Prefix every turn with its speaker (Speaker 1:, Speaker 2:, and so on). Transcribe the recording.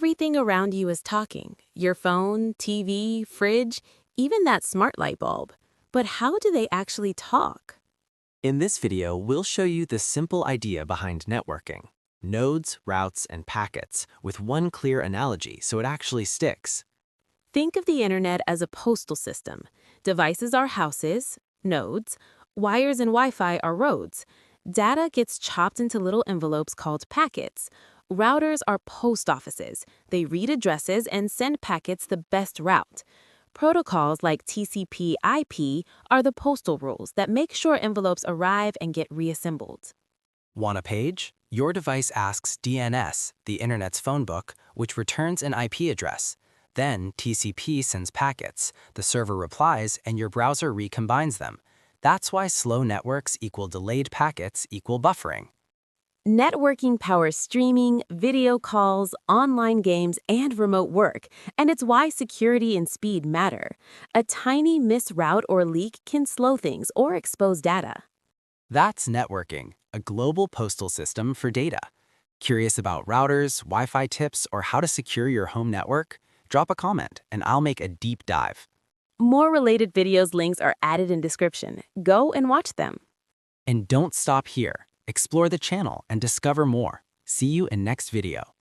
Speaker 1: Everything around you is talking. Your phone, TV, fridge, even that smart light bulb. But how do they actually talk?
Speaker 2: In this video, we'll show you the simple idea behind networking. Nodes, routes, and packets, with one clear analogy so it actually sticks.
Speaker 1: Think of the internet as a postal system. Devices are houses, nodes. Wires and Wi-Fi are roads. Data gets chopped into little envelopes called packets. Routers are post offices. They read addresses and send packets the best route. Protocols like TCP/IP are the postal rules that make sure envelopes arrive and get reassembled.
Speaker 2: Want a page? Your device asks DNS, the internet's phone book, which returns an IP address. Then TCP sends packets, the server replies, and your browser recombines them. That's why slow networks equal delayed packets equal buffering.
Speaker 1: Networking powers streaming, video calls, online games, and remote work, and it's why security and speed matter. A tiny misroute or leak can slow things or expose data.
Speaker 2: That's networking, a global postal system for data. Curious about routers, Wi-Fi tips, or how to secure your home network? Drop a comment and I'll make a deep dive.
Speaker 1: More related videos links are added in description. Go and watch them.
Speaker 2: And don't stop here. Explore the channel and discover more. See you in next video.